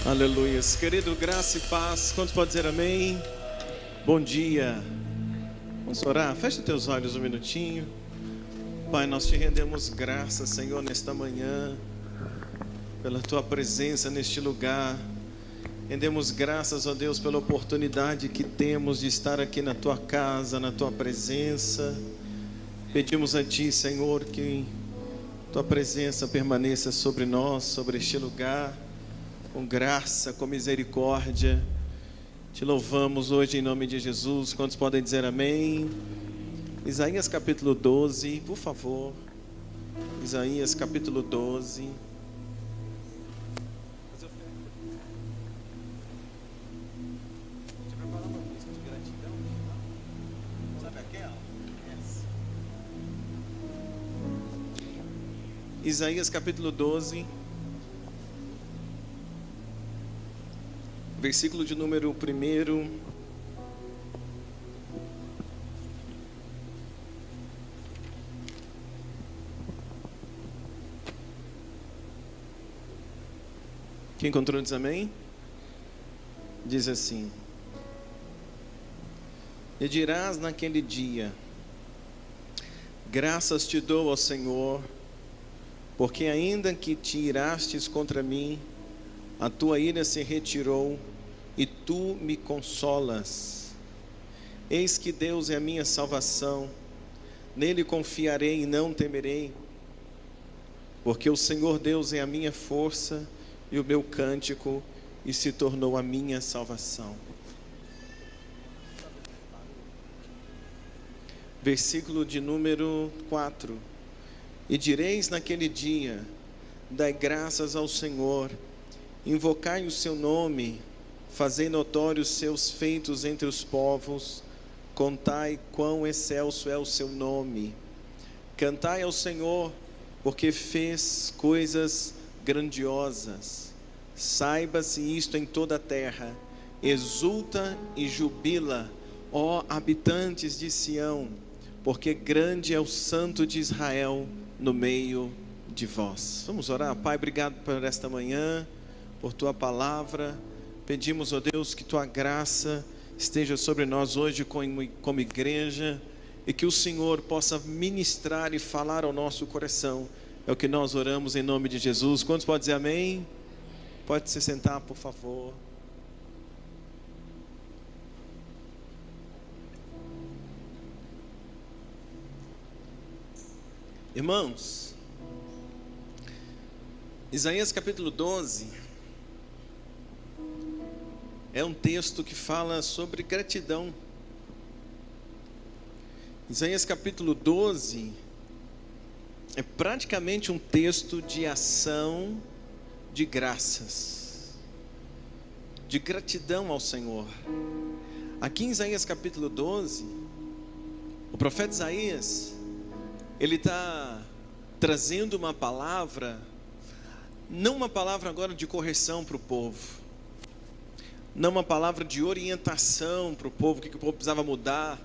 Aleluia. Querido, graça e paz. Quantos podem dizer amém? Bom dia. Vamos orar? Fecha teus olhos um minutinho. Pai, nós te rendemos graças, Senhor, nesta manhã, pela tua presença neste lugar. Rendemos graças, ó Deus, pela oportunidade que temos de estar aqui na tua casa, na tua presença. Pedimos a ti, Senhor, que tua presença permaneça sobre nós, sobre este lugar, com graça, com misericórdia. Te louvamos hoje em nome de Jesus. Quantos podem dizer amém? Isaías capítulo 12, por favor. Isaías capítulo 12. Isaías capítulo 12, versículo de número 1. Quem encontrou diz amém? Diz assim: E dirás naquele dia: Graças te dou, ó Senhor, porque ainda que te irastes contra mim, a tua ira se retirou e tu me consolas. Eis que Deus é a minha salvação, nele confiarei e não temerei, porque o Senhor Deus é a minha força e o meu cântico, e se tornou a minha salvação. Versículo de número 4. E direis naquele dia: Dai graças ao Senhor, invocai o seu nome, fazei notórios seus feitos entre os povos, contai quão excelso é o seu nome. Cantai ao Senhor, porque fez coisas grandiosas. Saiba-se isto em toda a terra. Exulta e jubila, ó habitantes de Sião, porque grande é o Santo de Israel no meio de vós. Vamos orar. Pai, obrigado por esta manhã, por tua palavra. Pedimos, ó Deus, que tua graça esteja sobre nós hoje como igreja, e que o Senhor possa ministrar e falar ao nosso coração. É o que nós oramos em nome de Jesus. Quantos podem dizer amém? Pode se sentar, por favor. Irmãos, Isaías capítulo 12 é um texto que fala sobre gratidão. Isaías capítulo 12 é praticamente um texto de ação de graças, de gratidão ao Senhor. Aqui em Isaías capítulo 12, o profeta Isaías, ele está trazendo uma palavra, não uma palavra agora de correção para o povo, não uma palavra de orientação para o povo, o que o povo precisava mudar,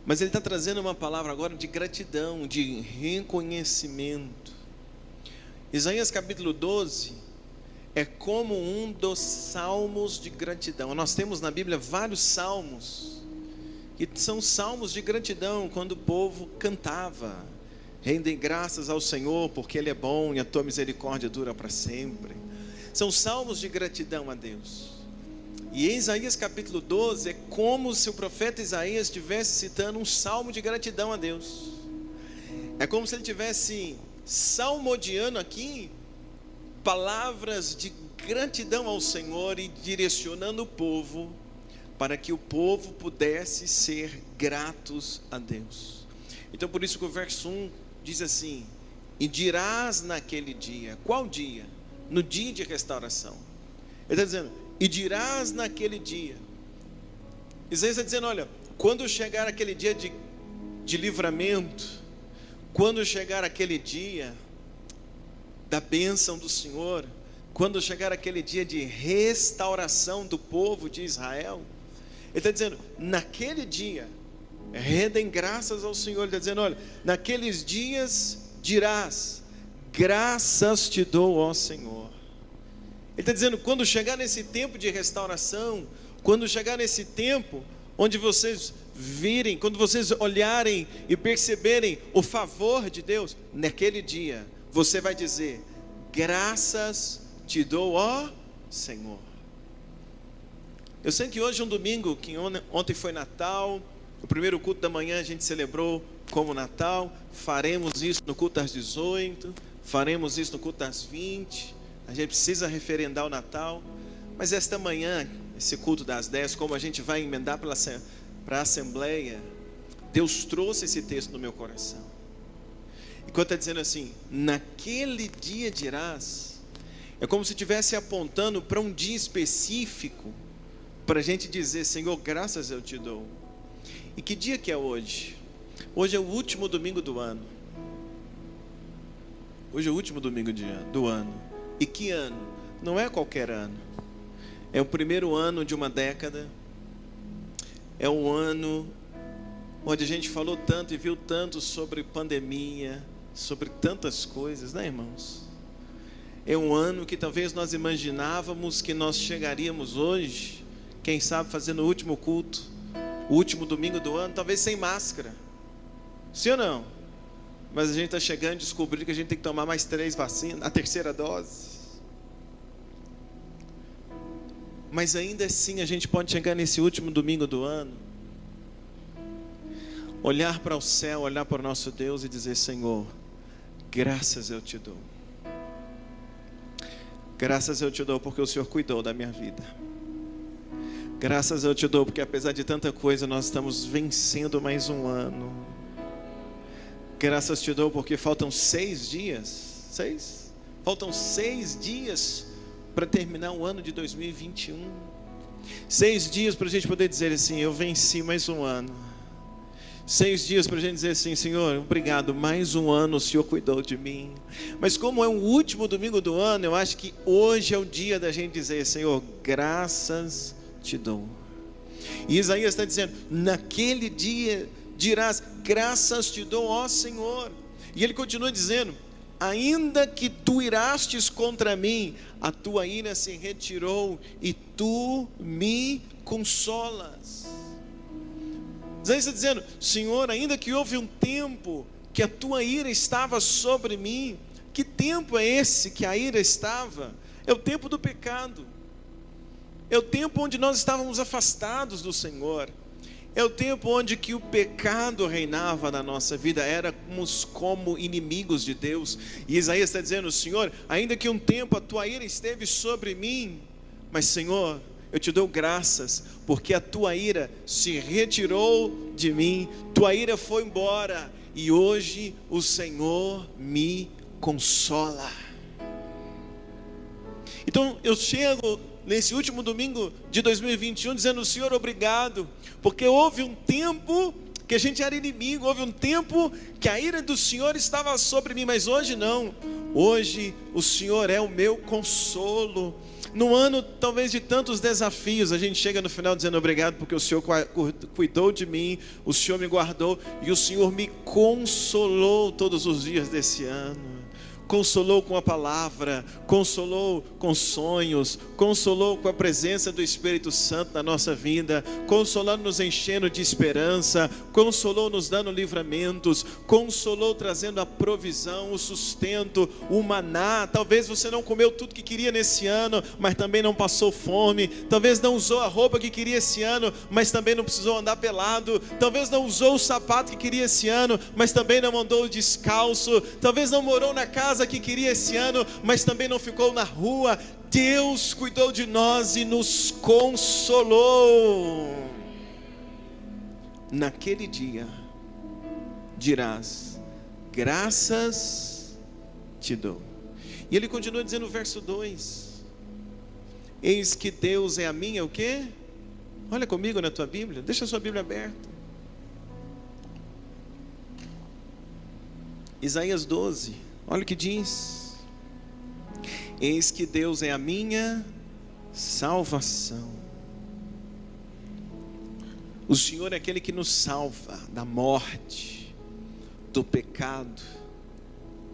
mas ele está trazendo uma palavra agora de gratidão, de reconhecimento. Isaías capítulo 12 é como um dos salmos de gratidão. Nós temos na Bíblia vários salmos, que são salmos de gratidão, quando o povo cantava: rendem graças ao Senhor, porque Ele é bom e a tua misericórdia dura para sempre. São salmos de gratidão a Deus. E em Isaías capítulo 12 é como se o profeta Isaías estivesse citando um salmo de gratidão a Deus. É como se ele estivesse salmodiando aqui palavras de gratidão ao Senhor e direcionando o povo para que o povo pudesse ser gratos a Deus. Então por isso que o verso 1 diz assim: e dirás naquele dia. Qual dia? No dia de restauração. Ele está dizendo: e dirás naquele dia. Isaías está dizendo: olha, quando chegar aquele dia de livramento, quando chegar aquele dia da bênção do Senhor, quando chegar aquele dia de restauração do povo de Israel, ele está dizendo: naquele dia, rendem graças ao Senhor. Ele está dizendo: olha, naqueles dias dirás: graças te dou, ó Senhor. Ele está dizendo, quando chegar nesse tempo de restauração, quando chegar nesse tempo onde vocês virem, quando vocês olharem e perceberem o favor de Deus, naquele dia, você vai dizer, graças te dou, ó Senhor. Eu sei que hoje é um domingo, que ontem foi Natal, o primeiro culto da manhã a gente celebrou como Natal, faremos isso no culto às 18, faremos isso no culto às 20, a gente precisa referendar o Natal, mas esta manhã, esse culto das 10, como a gente vai emendar para a Assembleia, Deus trouxe esse texto no meu coração, e quando está dizendo assim, naquele dia dirás, é como se estivesse apontando para um dia específico, para a gente dizer, Senhor, graças eu te dou. E que dia que é hoje? Hoje é o último domingo do ano. Hoje é o último domingo do ano. E que ano? Não é qualquer ano. É o primeiro ano de uma década. É um ano onde a gente falou tanto e viu tanto sobre pandemia, sobre tantas coisas, né, irmãos? É um ano que talvez nós imaginávamos que nós chegaríamos hoje, quem sabe fazendo o último culto, o último domingo do ano, talvez sem máscara. Sim ou não? Mas a gente está chegando e descobrindo que a gente tem que tomar mais 3 vacinas, a terceira dose. Mas ainda assim a gente pode chegar nesse último domingo do ano, olhar para o céu, olhar para o nosso Deus e dizer, Senhor, graças eu te dou. Graças eu te dou porque o Senhor cuidou da minha vida. Graças eu te dou porque apesar de tanta coisa nós estamos vencendo mais um ano. Graças te dou porque faltam 6 dias. 6? Faltam 6 dias para terminar o ano de 2021. 6 dias para a gente poder dizer assim, eu venci mais um ano. 6 dias para a gente dizer assim, Senhor, obrigado, mais um ano o Senhor cuidou de mim. Mas como é o último domingo do ano, eu acho que hoje é o dia da gente dizer, Senhor, graças te dou. E Isaías está dizendo, naquele dia dirás, graças te dou, ó Senhor. E ele continua dizendo, ainda que tu irastes contra mim, a tua ira se retirou e tu me consolas. Isaías está dizendo, Senhor, ainda que houve um tempo que a tua ira estava sobre mim, que tempo é esse que a ira estava? É o tempo do pecado. É o tempo onde nós estávamos afastados do Senhor. É o tempo onde que o pecado reinava na nossa vida. Éramos como inimigos de Deus. E Isaías está dizendo, Senhor, ainda que um tempo a tua ira esteve sobre mim, mas Senhor, eu te dou graças, porque a tua ira se retirou de mim, tua ira foi embora, e hoje o Senhor me consola. Então eu chego nesse último domingo de 2021 dizendo, Senhor, obrigado, porque houve um tempo que a gente era inimigo, houve um tempo que a ira do Senhor estava sobre mim, mas hoje não. Hoje o Senhor é o meu consolo. No ano talvez de tantos desafios, a gente chega no final dizendo obrigado porque o Senhor cuidou de mim, o Senhor me guardou e o Senhor me consolou todos os dias desse ano. Consolou com a palavra, consolou com sonhos, consolou com a presença do Espírito Santo na nossa vida, consolando nos enchendo de esperança, consolou nos dando livramentos, consolou trazendo a provisão, o sustento, o maná. Talvez você não comeu tudo que queria nesse ano, mas também não passou fome. Talvez não usou a roupa que queria esse ano, mas também não precisou andar pelado. Talvez não usou o sapato que queria esse ano, mas também não andou descalço. Talvez não morou na casa que queria esse ano, mas também não ficou na rua. Deus cuidou de nós e nos consolou. Naquele dia dirás, graças te dou. E ele continua dizendo no verso 2, eis que Deus é a minha, o quê? Olha comigo na tua Bíblia, deixa a sua Bíblia aberta. Isaías 12, olha o que diz: eis que Deus é a minha salvação. O Senhor é aquele que nos salva da morte, do pecado.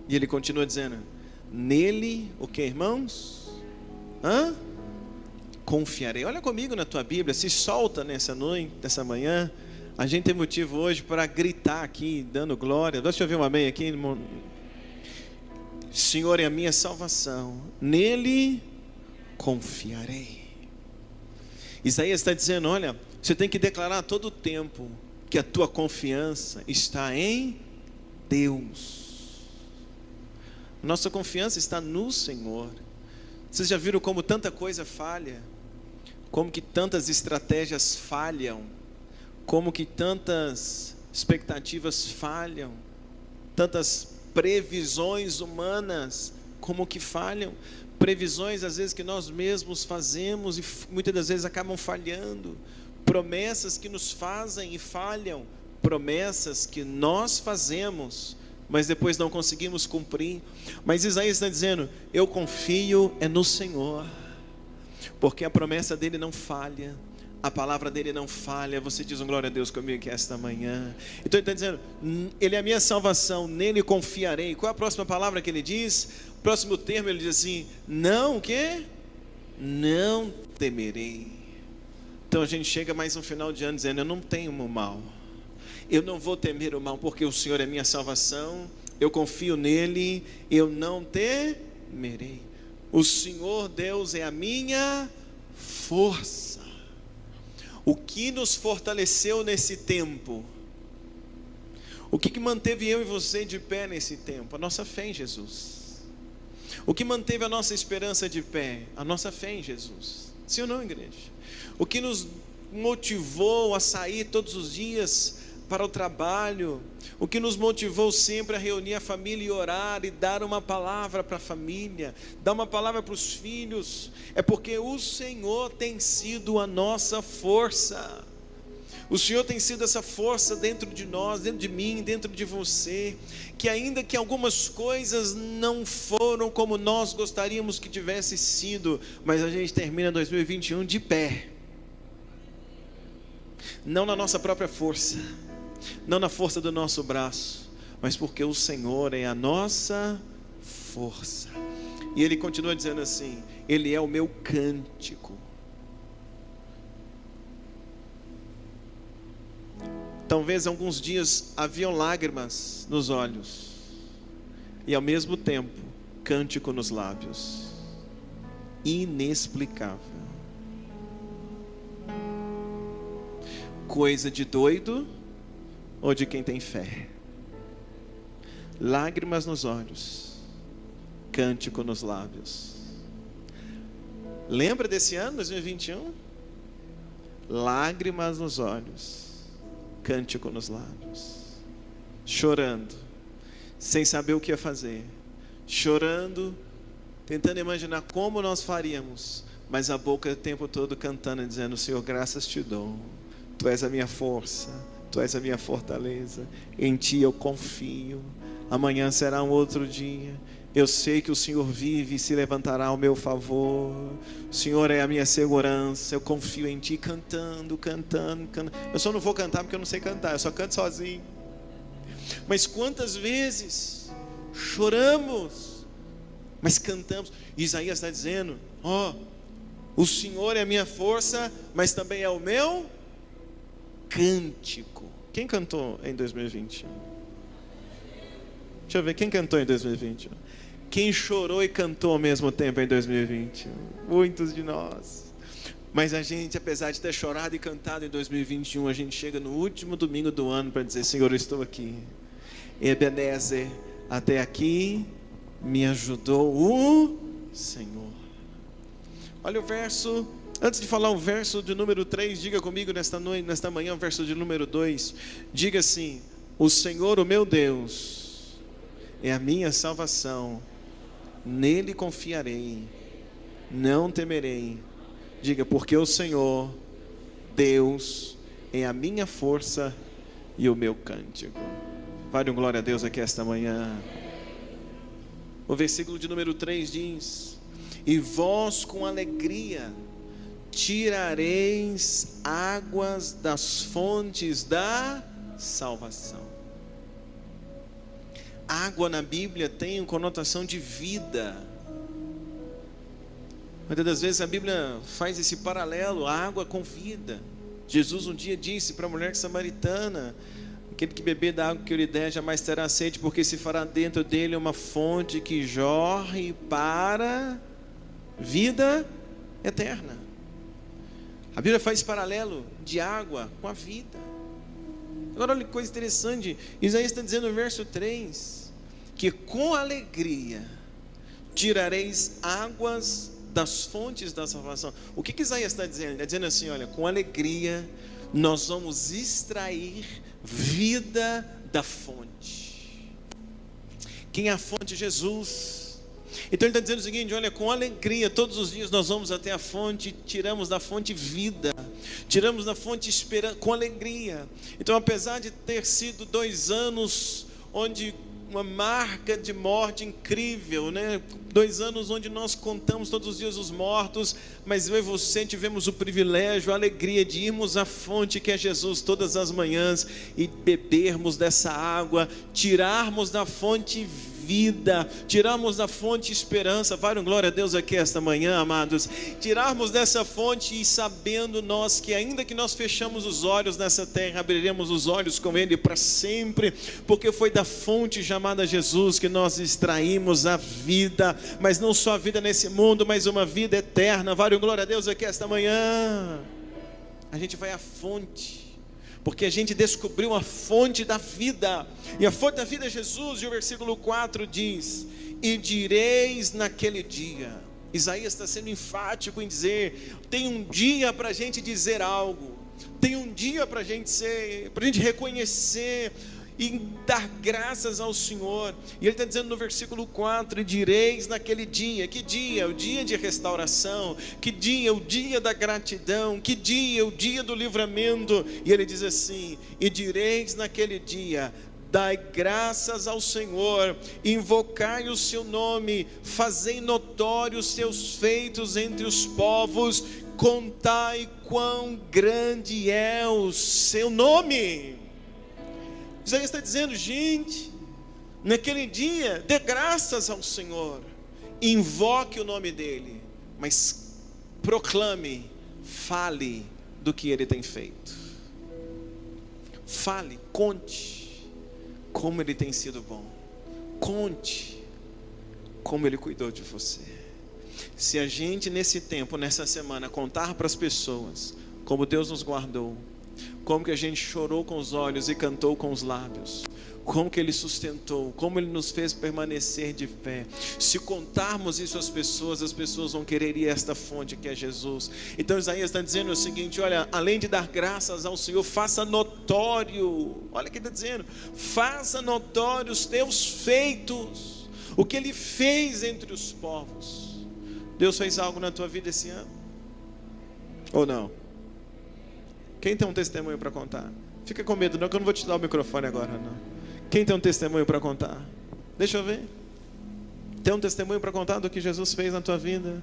E ele continua dizendo, nele, o que, irmãos? Confiarei. Olha comigo na tua Bíblia, se solta nessa noite, nessa manhã. A gente tem motivo hoje para gritar aqui, dando glória. Deixa eu ver um amém aqui, irmão. Senhor é a minha salvação, nele confiarei. Isaías está dizendo, olha, você tem que declarar a todo tempo que a tua confiança está em Deus. Nossa confiança está no Senhor. Vocês já viram como tanta coisa falha? Como que tantas estratégias falham? Como que tantas expectativas falham? Tantas previsões humanas, como que falham? Previsões às vezes que nós mesmos fazemos e muitas das vezes acabam falhando. Promessas que nos fazem e falham. Promessas que nós fazemos, mas depois não conseguimos cumprir. Mas Isaías está dizendo, eu confio no Senhor, porque a promessa dele não falha, a palavra dele não falha. Você diz um glória a Deus comigo aqui esta manhã. Então ele está dizendo, ele é a minha salvação, nele confiarei. Qual é a próxima palavra que ele diz? O próximo termo ele diz assim, não o quê? Não temerei. Então a gente chega mais um final de ano dizendo, eu não temo mal, eu não vou temer o mal, porque o Senhor é minha salvação, eu confio nele, eu não temerei. O Senhor Deus é a minha força. O que nos fortaleceu nesse tempo? O que manteve eu e você de pé nesse tempo? A nossa fé em Jesus. O que manteve a nossa esperança de pé? A nossa fé em Jesus. Sim ou não, igreja? O que nos motivou a sair todos os dias para o trabalho? O que nos motivou sempre a reunir a família e orar e dar uma palavra para a família, dar uma palavra para os filhos? É porque o Senhor tem sido a nossa força. O Senhor tem sido essa força dentro de nós, dentro de mim, dentro de você, que ainda que algumas coisas não foram como nós gostaríamos que tivesse sido, mas a gente termina 2021 de pé. Não na nossa própria força, não na força do nosso braço, mas porque o Senhor é a nossa força. E ele continua dizendo assim, ele é o meu cântico. Talvez alguns dias haviam lágrimas nos olhos e ao mesmo tempo cântico nos lábios. Inexplicável. Coisa de doido ou de quem tem fé? Lágrimas nos olhos, cântico nos lábios. Lembra desse ano, 2021? Lágrimas nos olhos, cântico nos lábios. Chorando, sem saber o que ia fazer. Chorando, tentando imaginar como nós faríamos, mas a boca o tempo todo cantando e dizendo, Senhor, graças te dou. Tu és a minha força, Tu és a minha fortaleza, em Ti eu confio. Amanhã será um outro dia. Eu sei que o Senhor vive e se levantará ao meu favor. O Senhor é a minha segurança. Eu confio em Ti, cantando. Eu só não vou cantar porque eu não sei cantar, eu só canto sozinho. Mas quantas vezes choramos, mas cantamos. Isaías está dizendo, o Senhor é a minha força, mas também é o meu cântico. Quem cantou em 2021? Deixa eu ver, quem cantou em 2021? Quem chorou e cantou ao mesmo tempo em 2021? Muitos de nós. Mas a gente, apesar de ter chorado e cantado em 2021, a gente chega no último domingo do ano para dizer, Senhor, eu estou aqui. Ebenezer, até aqui me ajudou o Senhor. Olha o verso, antes de falar o verso de número 3, diga comigo nesta noite, nesta manhã, o verso de número 2. Diga assim, o Senhor, o meu Deus, é a minha salvação, nele confiarei, não temerei. Diga, porque o Senhor, Deus, é a minha força e o meu cântico. Vale um glória a Deus aqui esta manhã. O versículo de número 3 diz, e vós com alegria tirareis águas das fontes da salvação. Água na Bíblia tem uma conotação de vida. Muitas das vezes a Bíblia faz esse paralelo, a água com vida. Jesus um dia disse para a mulher samaritana: aquele que beber da água que eu lhe der jamais terá sede, porque se fará dentro dele uma fonte que jorre para vida eterna. A Bíblia faz paralelo de água com a vida. Agora olha que coisa interessante, Isaías está dizendo no verso 3, que com alegria tirareis águas das fontes da salvação. O que Isaías está dizendo? Ele está dizendo assim, olha, com alegria nós vamos extrair vida da fonte. Quem é a fonte? Jesus. Então ele está dizendo o seguinte, olha, com alegria todos os dias nós vamos até a fonte, tiramos da fonte vida, tiramos da fonte esperança, com alegria. Então apesar de ter sido 2 anos onde uma marca de morte incrível, né? 2 anos onde nós contamos todos os dias os mortos, mas eu e você tivemos o privilégio, a alegria de irmos à fonte que é Jesus todas as manhãs e bebermos dessa água, tirarmos da fonte vida, tirarmos da fonte esperança. Vai um glória a Deus aqui esta manhã, amados. Tirarmos dessa fonte e sabendo nós que ainda que nós fechamos os olhos nessa terra, abriremos os olhos com Ele para sempre, porque foi da fonte chamada Jesus que nós extraímos a vida, mas não só a vida nesse mundo, mas uma vida eterna. Vai um glória a Deus aqui esta manhã. A gente vai à fonte, porque a gente descobriu a fonte da vida, e a fonte da vida é Jesus. E o versículo 4 diz: e direis naquele dia. Isaías está sendo enfático em dizer, tem um dia para a gente dizer algo, tem um dia para a gente reconhecer e dar graças ao Senhor. E ele está dizendo no versículo 4, e direis naquele dia. Que dia? O dia de restauração. Que dia? O dia da gratidão. Que dia? O dia do livramento. E ele diz assim, e direis naquele dia: dai graças ao Senhor, invocai o seu nome, fazei notórios os seus feitos entre os povos, contai quão grande é o seu nome. Isaías está dizendo, gente, naquele dia, dê graças ao Senhor, invoque o nome dEle, mas proclame, fale do que Ele tem feito. Fale, conte como Ele tem sido bom, conte como Ele cuidou de você. Se a gente nesse tempo, nessa semana, contar para as pessoas como Deus nos guardou, como que a gente chorou com os olhos e cantou com os lábios, como que Ele sustentou, como Ele nos fez permanecer de pé. Se contarmos isso às pessoas, as pessoas vão querer ir a esta fonte que é Jesus. Então Isaías está dizendo o seguinte, olha, além de dar graças ao Senhor, faça notório, olha o que ele está dizendo, faça notório os teus feitos, o que Ele fez entre os povos. Deus fez algo na tua vida esse ano? Ou não? Quem tem um testemunho para contar? Fica com medo não, que eu não vou te dar o microfone agora não. Quem tem um testemunho para contar? Deixa eu ver. Tem um testemunho para contar do que Jesus fez na tua vida?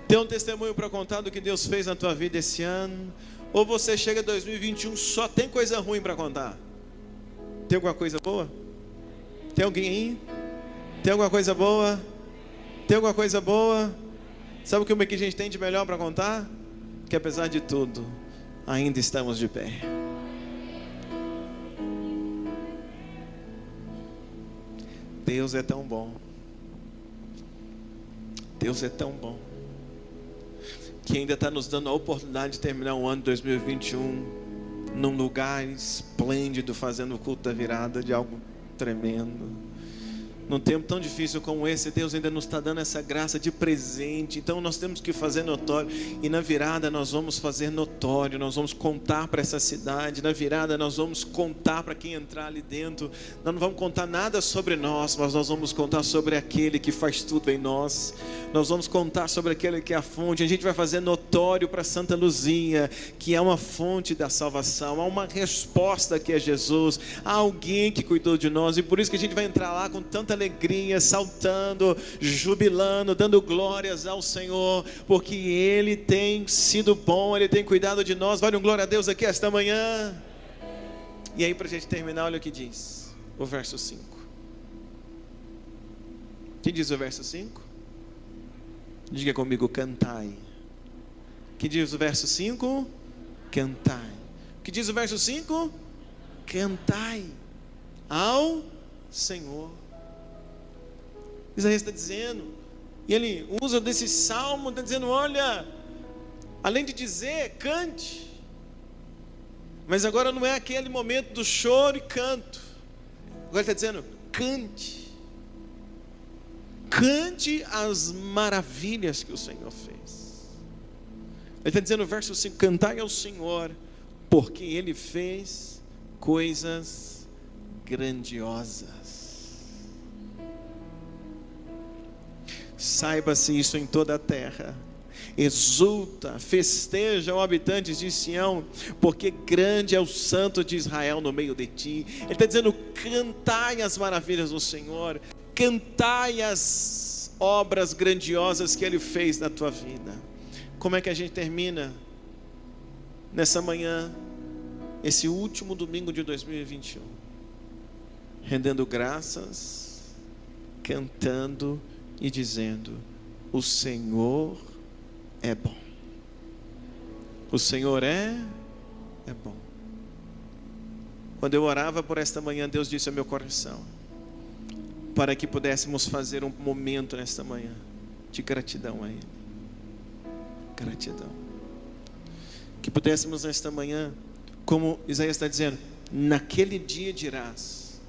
Tem um testemunho para contar do que Deus fez na tua vida esse ano? Ou você chega em 2021 só tem coisa ruim para contar? Tem alguma coisa boa? Tem alguém aí? Tem alguma coisa boa? Tem alguma coisa boa? Sabe o que a gente tem de melhor para contar? Que apesar de tudo, ainda estamos de pé. Deus é tão bom. Deus é tão bom, que ainda está nos dando a oportunidade de terminar o ano de 2021 num lugar esplêndido, fazendo o culto da virada de algo tremendo. Num tempo tão difícil como esse, Deus ainda nos está dando essa graça de presente. Então nós temos que fazer notório. E na virada nós vamos fazer notório. Nós vamos contar para essa cidade. Na virada nós vamos contar para quem entrar ali dentro. Nós não vamos contar nada sobre nós, mas nós vamos contar sobre aquele que faz tudo em nós. Nós vamos contar sobre aquele que é a fonte. A gente vai fazer notório para Santa Luzia, que é uma fonte da salvação. Há uma resposta que é Jesus. Há alguém que cuidou de nós. E por isso que a gente vai entrar lá com tanta alegria, saltando, jubilando, dando glórias ao Senhor, porque Ele tem sido bom, Ele tem cuidado de nós. Vale um glória a Deus aqui esta manhã. E aí, para a gente terminar, olha o que diz o verso 5. Que diz o verso 5? Diga comigo, cantai. Que diz o verso 5? Cantai. Que diz o verso 5? Cantai ao Senhor. Isaías está dizendo, e ele usa desse salmo, está dizendo, olha, além de dizer, cante. Mas agora não é aquele momento do choro e canto. Agora ele está dizendo, cante. Cante as maravilhas que o Senhor fez. Ele está dizendo no verso 5, cantai ao Senhor, porque Ele fez coisas grandiosas. Saiba-se isso em toda a terra. Exulta, festeja, ó habitantes de Sião, porque grande é o Santo de Israel no meio de ti. Ele está dizendo, cantai as maravilhas do Senhor, cantai as obras grandiosas que Ele fez na tua vida. Como é que a gente termina nessa manhã, esse último domingo de 2021? Rendendo graças, cantando e dizendo, o Senhor é bom. O Senhor é bom. Quando eu orava por esta manhã, Deus disse ao meu coração, para que pudéssemos fazer um momento nesta manhã de gratidão a Ele. Gratidão. Que pudéssemos nesta manhã, como Isaías está dizendo, naquele dia dirás,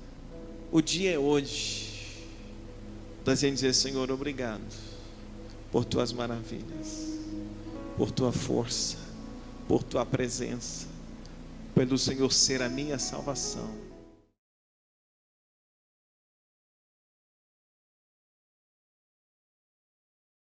o dia é hoje, da gente dizer, Senhor, obrigado por tuas maravilhas, por tua força, por tua presença, pelo Senhor ser a minha salvação.